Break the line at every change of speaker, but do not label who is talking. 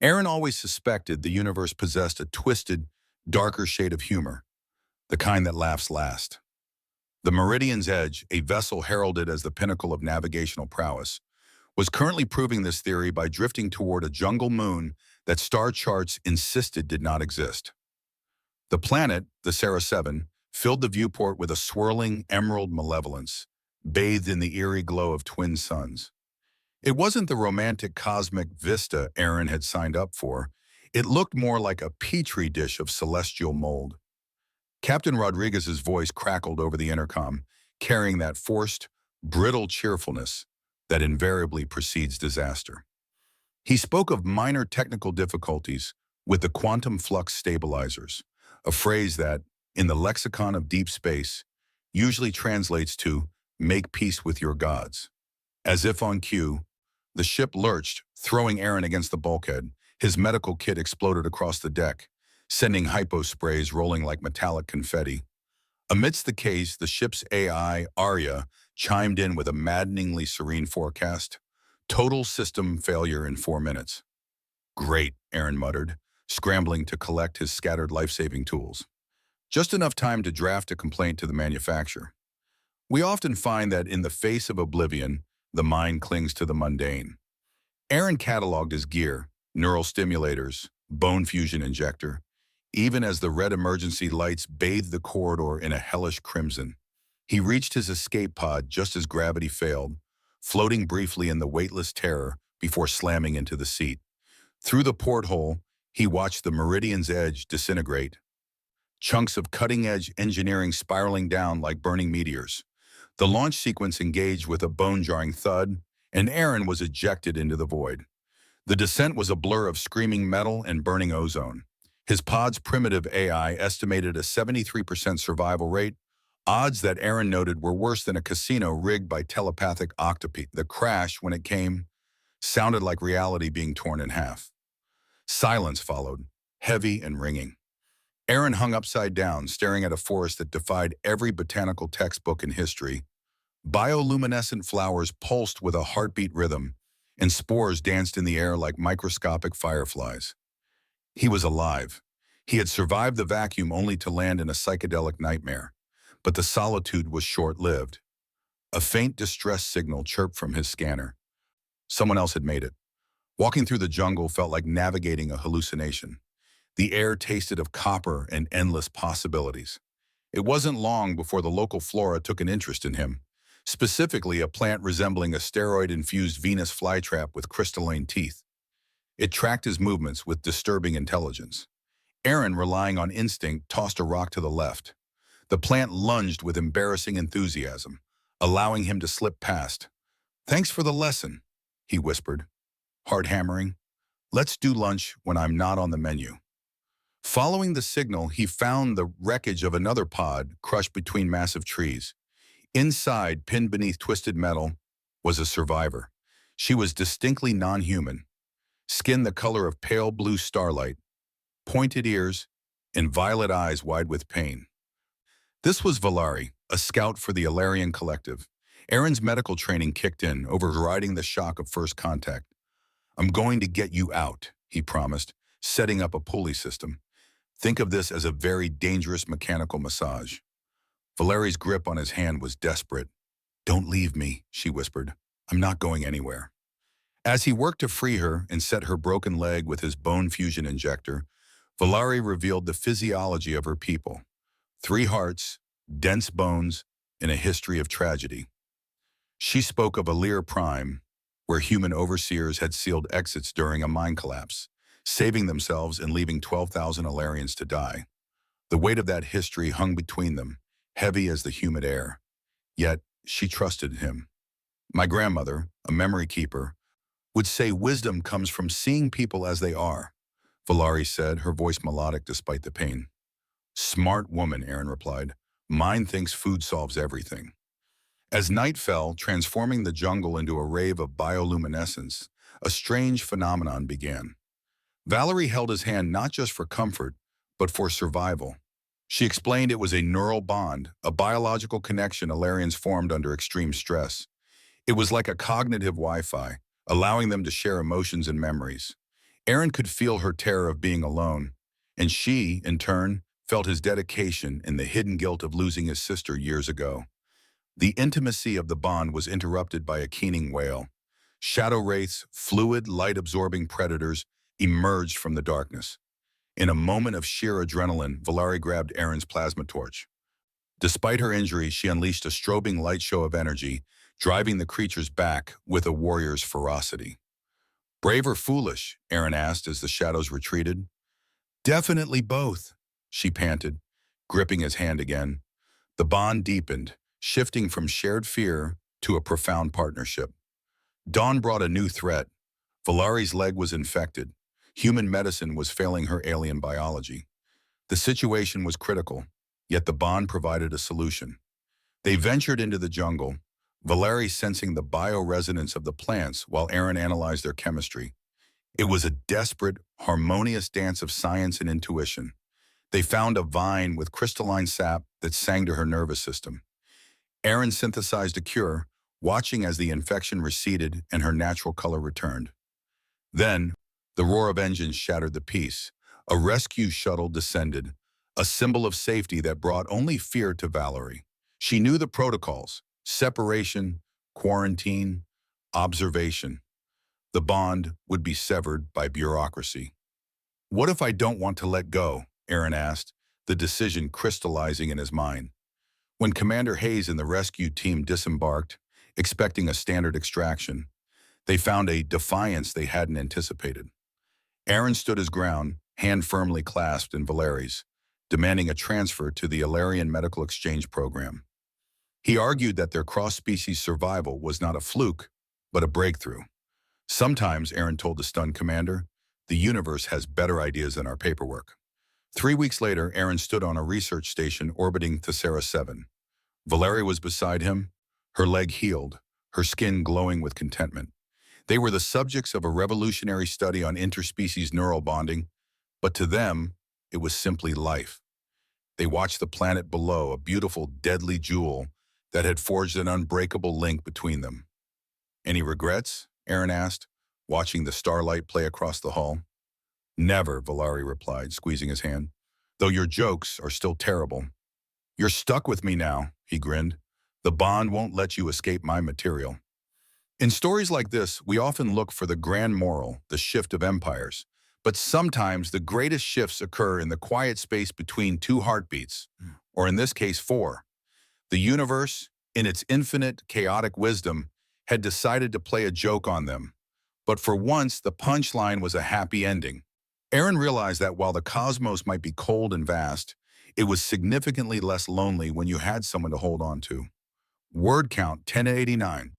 Aaron always suspected the universe possessed a twisted, darker shade of humor, the kind that laughs last. The Meridian's Edge, a vessel heralded as the pinnacle of navigational prowess, was currently proving this theory by drifting toward a jungle moon that star charts insisted did not exist. The planet, the Sarah 7, filled the viewport with a swirling emerald malevolence, bathed in the eerie glow of twin suns. It wasn't the romantic cosmic vista Aaron had signed up for. It looked more like a petri dish of celestial mold. Captain Rodriguez's voice crackled over the intercom, carrying that forced, brittle cheerfulness that invariably precedes disaster. He spoke of minor technical difficulties with the quantum flux stabilizers, a phrase that, in the lexicon of deep space, usually translates to "make peace with your gods." As if on cue, the ship lurched, throwing Aaron against the bulkhead. His medical kit exploded across the deck, sending hypo sprays rolling like metallic confetti. Amidst the chaos, the ship's AI, Arya, chimed in with a maddeningly serene forecast. Total system failure in 4 minutes. Great, Aaron muttered, scrambling to collect his scattered life-saving tools. Just enough time to draft a complaint to the manufacturer. We often find that in the face of oblivion, the mind clings to the mundane. Aaron cataloged his gear, neural stimulators, bone fusion injector, even as the red emergency lights bathed the corridor in a hellish crimson. He reached his escape pod just as gravity failed, floating briefly in the weightless terror before slamming into the seat. Through the porthole, he watched the Meridian's Edge disintegrate, chunks of cutting-edge engineering spiraling down like burning meteors. The launch sequence engaged with a bone-jarring thud, and Aaron was ejected into the void. The descent was a blur of screaming metal and burning ozone. His pod's primitive AI estimated a 73% survival rate, odds that Aaron noted were worse than a casino rigged by telepathic octopi. The crash, when it came, sounded like reality being torn in half. Silence followed, heavy and ringing. Aaron hung upside down, staring at a forest that defied every botanical textbook in history. Bioluminescent flowers pulsed with a heartbeat rhythm, and spores danced in the air like microscopic fireflies. He was alive. He had survived the vacuum only to land in a psychedelic nightmare. But the solitude was short-lived. A faint distress signal chirped from his scanner. Someone else had made it. Walking through the jungle felt like navigating a hallucination. The air tasted of copper and endless possibilities. It wasn't long before the local flora took an interest in him, specifically a plant resembling a steroid-infused Venus flytrap with crystalline teeth. It tracked his movements with disturbing intelligence. Aaron, relying on instinct, tossed a rock to the left. The plant lunged with embarrassing enthusiasm, allowing him to slip past. "Thanks for the lesson," he whispered, hard hammering. "Let's do lunch when I'm not on the menu." Following the signal, he found the wreckage of another pod crushed between massive trees. Inside, pinned beneath twisted metal, was a survivor. She was distinctly non-human, skin the color of pale blue starlight, pointed ears, and violet eyes wide with pain. This was Valari, a scout for the Alarian Collective. Aaron's medical training kicked in, overriding the shock of first contact. "I'm going to get you out," he promised, setting up a pulley system. Think of this as a very dangerous mechanical massage. Valeri's grip on his hand was desperate. "Don't leave me," she whispered. "I'm not going anywhere." As he worked to free her and set her broken leg with his bone fusion injector, Valari revealed the physiology of her people. 3 hearts, dense bones, and a history of tragedy. She spoke of Alir Prime, where human overseers had sealed exits during a mine collapse, saving themselves and leaving 12,000 Alarians to die. The weight of that history hung between them, heavy as the humid air. Yet she trusted him. My grandmother, a memory keeper, would say wisdom comes from seeing people as they are, Valari said, her voice melodic despite the pain. "Smart woman," Aaron replied. "Mine thinks food solves everything." As night fell, transforming the jungle into a rave of bioluminescence, a strange phenomenon began. Valerie held his hand not just for comfort, but for survival. She explained it was a neural bond, a biological connection Alarians formed under extreme stress. It was like a cognitive Wi-Fi, allowing them to share emotions and memories. Aaron could feel her terror of being alone, and she, in turn, felt his dedication in the hidden guilt of losing his sister years ago. The intimacy of the bond was interrupted by a keening wail. Shadow wraiths, fluid, light-absorbing predators, emerged from the darkness. In a moment of sheer adrenaline, Valari grabbed Aaron's plasma torch. Despite her injuries, she unleashed a strobing light show of energy, driving the creatures back with a warrior's ferocity. "Brave or foolish?" Aaron asked as the shadows retreated. "Definitely both," she panted, gripping his hand again. The bond deepened, shifting from shared fear to a profound partnership. Dawn brought a new threat. Valari's leg was infected. Human medicine was failing her alien biology. The situation was critical, yet the bond provided a solution. They ventured into the jungle, Valari sensing the bioresonance of the plants while Aaron analyzed their chemistry. It was a desperate, harmonious dance of science and intuition. They found a vine with crystalline sap that sang to her nervous system. Aaron synthesized a cure, watching as the infection receded and her natural color returned. Then, the roar of engines shattered the peace. A rescue shuttle descended, a symbol of safety that brought only fear to Valerie. She knew the protocols: separation, quarantine, observation. The bond would be severed by bureaucracy. "What if I don't want to let go?" Aaron asked, the decision crystallizing in his mind. When Commander Hayes and the rescue team disembarked, expecting a standard extraction, they found a defiance they hadn't anticipated. Aaron stood his ground, hand firmly clasped in Valeri's, demanding a transfer to the Alarian Medical Exchange Program. He argued that their cross-species survival was not a fluke, but a breakthrough. "Sometimes," Aaron told the stunned commander, "the universe has better ideas than our paperwork." 3 weeks later, Aaron stood on a research station orbiting Thessera 7. Valeri was beside him, her leg healed, her skin glowing with contentment. They were the subjects of a revolutionary study on interspecies neural bonding, but to them, it was simply life. They watched the planet below, a beautiful, deadly jewel that had forged an unbreakable link between them. "Any regrets?" Aaron asked, watching the starlight play across the hall. "Never," Valari replied, squeezing his hand, "though your jokes are still terrible." "You're stuck with me now," he grinned. "The bond won't let you escape my material." In stories like this, we often look for the grand moral, the shift of empires. But sometimes the greatest shifts occur in the quiet space between two heartbeats, or in this case, four. The universe, in its infinite, chaotic wisdom, had decided to play a joke on them. But for once, the punchline was a happy ending. Aaron realized that while the cosmos might be cold and vast, it was significantly less lonely when you had someone to hold on to. Word count 1089.